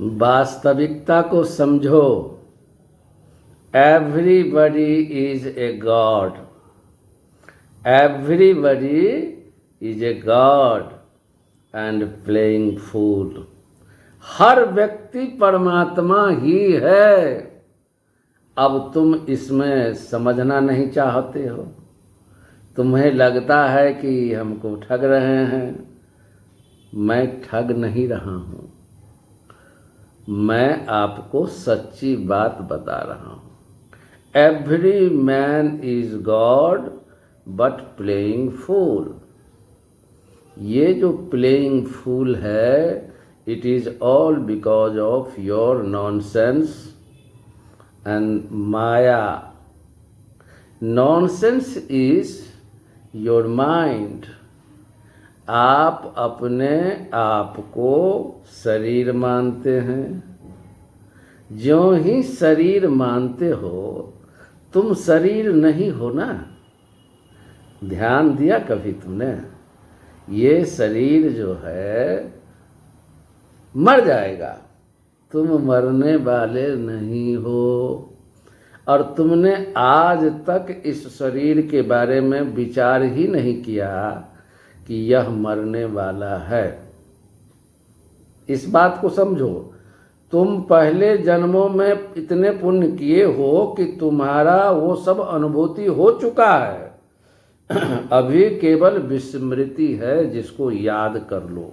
वास्तविकता को समझो। Everybody is a god. Everybody is a god and playing fool. हर व्यक्ति परमात्मा ही है। अब तुम इसमें समझना नहीं चाहते हो। तुम्हें लगता है कि हमको ठग रहे हैं। मैं ठग नहीं रहा हूँ, मैं आपको सच्ची बात बता रहा हूँ। Every man is god but playing fool. ये जो प्लेइंग फूल है, it is all because of your nonsense and maya. Nonsense is your mind. आप अपने आप को शरीर मानते हैं। ज्यों ही शरीर मानते हो, तुम शरीर नहीं हो ना। ध्यान दिया कभी तुमने? ये शरीर जो है मर जाएगा, तुम मरने वाले नहीं हो। और तुमने आज तक इस शरीर के बारे में विचार ही नहीं किया कि यह मरने वाला है। इस बात को समझो। तुम पहले जन्मों में इतने पुण्य किए हो कि तुम्हारा वो सब अनुभूति हो चुका है। अभी केवल विस्मृति है, जिसको याद कर लो।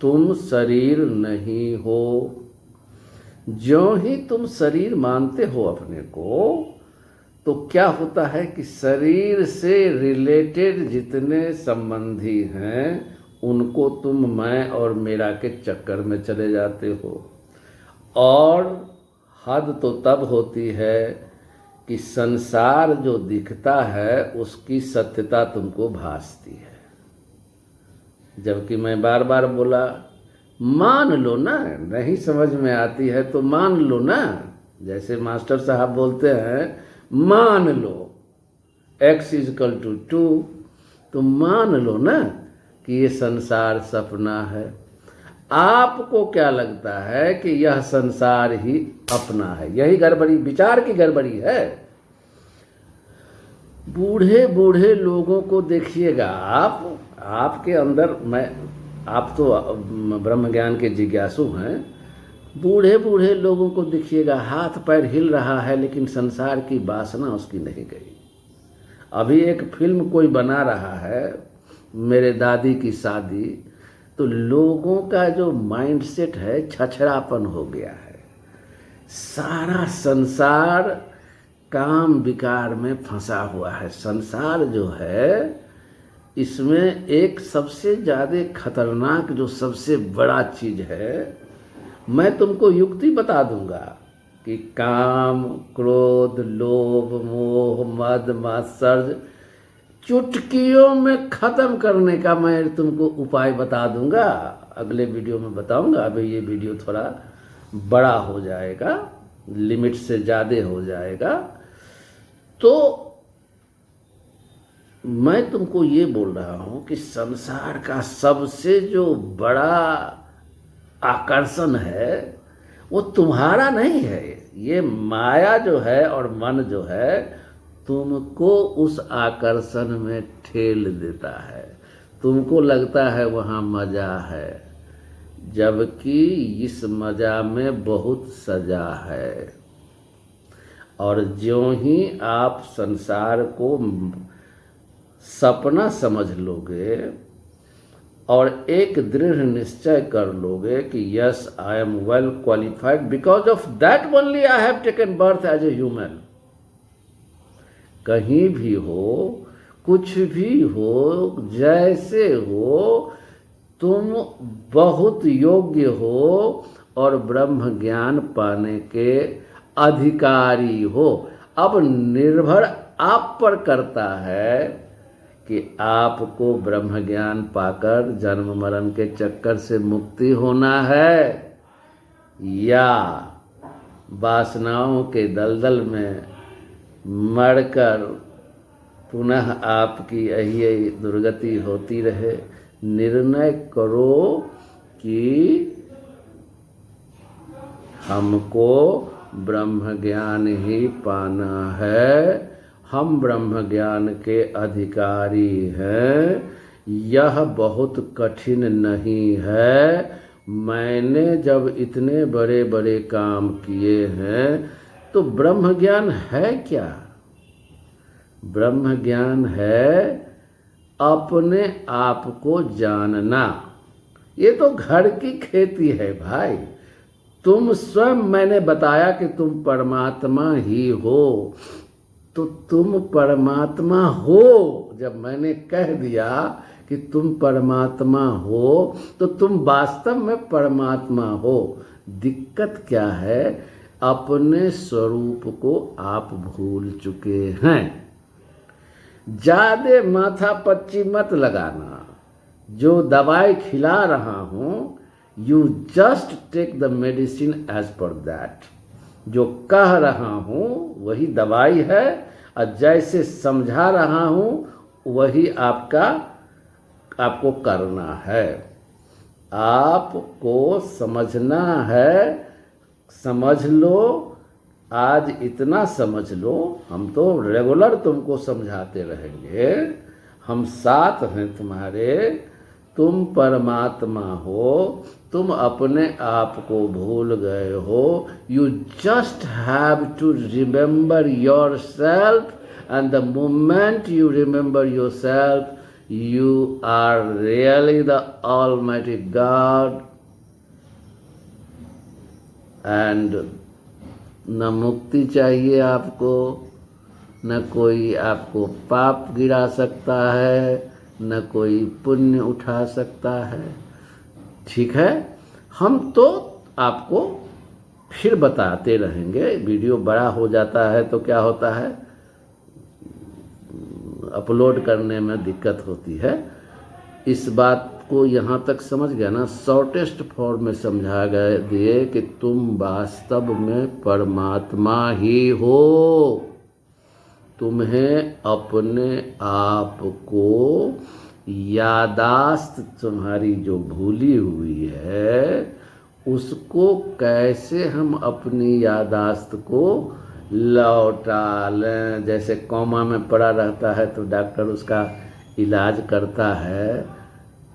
तुम शरीर नहीं हो। ज्यों ही तुम शरीर मानते हो अपने को, तो क्या होता है कि शरीर से रिलेटेड जितने संबंधी हैं, उनको तुम मैं और मेरा के चक्कर में चले जाते हो। और हद तो तब होती है कि संसार जो दिखता है उसकी सत्यता तुमको भासती है। जबकि मैं बार बार बोला, मान लो ना। नहीं समझ में आती है तो मान लो ना। जैसे मास्टर साहब बोलते हैं, मान लो x = 2, तो मान लो ना कि ये संसार सपना है। आपको क्या लगता है कि यह संसार ही अपना है? यही गड़बड़ी, विचार की गड़बड़ी है। बूढ़े बूढ़े लोगों को देखिएगा आपके अंदर। आप तो ब्रह्म ज्ञान के जिज्ञासु हैं। बूढ़े बूढ़े लोगों को देखिएगा, हाथ पैर हिल रहा है, लेकिन संसार की वासना उसकी नहीं गई। अभी एक फिल्म कोई बना रहा है, मेरे दादी की शादी, तो लोगों का जो माइंडसेट है छछड़ापन हो गया है। सारा संसार काम विकार में फंसा हुआ है। संसार जो है, इसमें एक सबसे ज़्यादा खतरनाक, जो सबसे बड़ा चीज़ है, मैं तुमको युक्ति बता दूंगा कि काम, क्रोध, लोभ, मोह, मद, मात्सर्य चुटकियों में ख़त्म करने का मैं तुमको उपाय बता दूंगा। अगले वीडियो में बताऊंगा। अभी ये वीडियो थोड़ा बड़ा हो जाएगा, लिमिट से ज़्यादा हो जाएगा। तो मैं तुमको ये बोल रहा हूँ कि संसार का सबसे जो बड़ा आकर्षण है, वो तुम्हारा नहीं है। ये माया जो है और मन जो है, तुमको उस आकर्षण में ठेल देता है। तुमको लगता है वहाँ मज़ा है, जबकि इस मज़ा में बहुत सजा है। और ज्यों ही आप संसार को सपना समझ लोगे और एक दृढ़ निश्चय कर लोगे कि yes, I am well qualified, because of that only I have taken birth as a human. कहीं भी हो, कुछ भी हो, जैसे हो, तुम बहुत योग्य हो और ब्रह्म ज्ञान पाने के अधिकारी हो। अब निर्भर आप पर करता है कि आपको ब्रह्म ज्ञान पाकर जन्म मरण के चक्कर से मुक्ति होना है, या वासनाओं के दलदल में मरकर पुनः आपकी यही दुर्गति होती रहे। निर्णय करो कि हमको ब्रह्म ज्ञान ही पाना है, हम ब्रह्म ज्ञान के अधिकारी हैं। यह बहुत कठिन नहीं है। मैंने जब इतने बड़े बड़े काम किए हैं तो ब्रह्म ज्ञान है क्या? ब्रह्म ज्ञान है अपने आप को जानना। ये तो घर की खेती है भाई। तुम स्वयं, मैंने बताया कि तुम परमात्मा ही हो, तो तुम परमात्मा हो। जब मैंने कह दिया कि तुम परमात्मा हो तो तुम वास्तव में परमात्मा हो। दिक्कत क्या है? अपने स्वरूप को आप भूल चुके हैं। ज्यादा माथा पच्ची मत लगाना। जो दवाई खिला रहा हूं, you just take the medicine as per that. जो कह रहा हूं वही दवाई है, और जैसे समझा रहा हूं वही आपको करना है। आपको समझना है, समझ लो। आज इतना समझ लो, हम तो रेगुलर तुमको समझाते रहेंगे। हम साथ हैं तुम्हारे। तुम परमात्मा हो, तुम अपने आप को भूल गए हो। You just have to remember yourself, and the moment you remember yourself, you are really the Almighty God, and न मुक्ति चाहिए आपको, न कोई आपको पाप गिरा सकता है, न कोई पुण्य उठा सकता है। ठीक है? हम तो आपको फिर बताते रहेंगे। वीडियो बड़ा हो जाता है तो क्या होता है, अपलोड करने में दिक्कत होती है। इस बात को यहाँ तक समझ गया ना? शॉर्टेस्ट फॉर्म में समझा गए दिए कि तुम वास्तव में परमात्मा ही हो। तुम्हें अपने आप को यादाश्त तुम्हारी जो भूली हुई है, उसको कैसे हम अपनी यादाश्त को लौटा लें। जैसे कोमा में पड़ा रहता है तो डॉक्टर उसका इलाज करता है,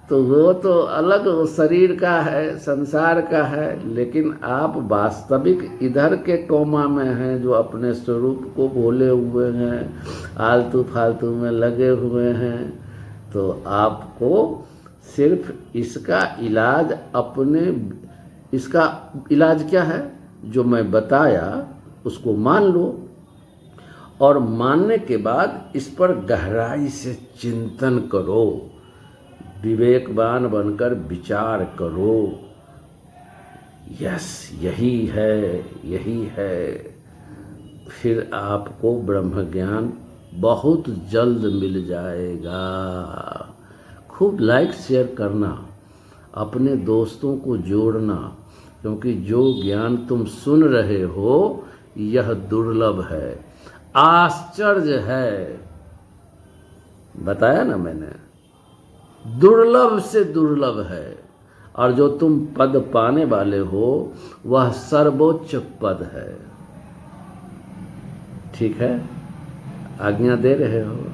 तो वो तो अलग शरीर का है, संसार का है। लेकिन आप वास्तविक इधर के कोमा में हैं, जो अपने स्वरूप को भूले हुए हैं, आलतू फालतू में लगे हुए हैं। तो आपको सिर्फ इसका इलाज इसका इलाज क्या है जो मैं बताया, उसको मान लो। और मानने के बाद इस पर गहराई से चिंतन करो, विवेकवान बनकर विचार करो। यस, यही है, यही है। फिर आपको ब्रह्म ज्ञान बहुत जल्द मिल जाएगा। खूब लाइक शेयर करना, अपने दोस्तों को जोड़ना, क्योंकि जो ज्ञान तुम सुन रहे हो यह दुर्लभ है, आश्चर्य है। बताया ना मैंने, दुर्लभ से दुर्लभ है। और जो तुम पद पाने वाले हो वह सर्वोच्च पद है। ठीक है? आज्ञा दे रहे हो?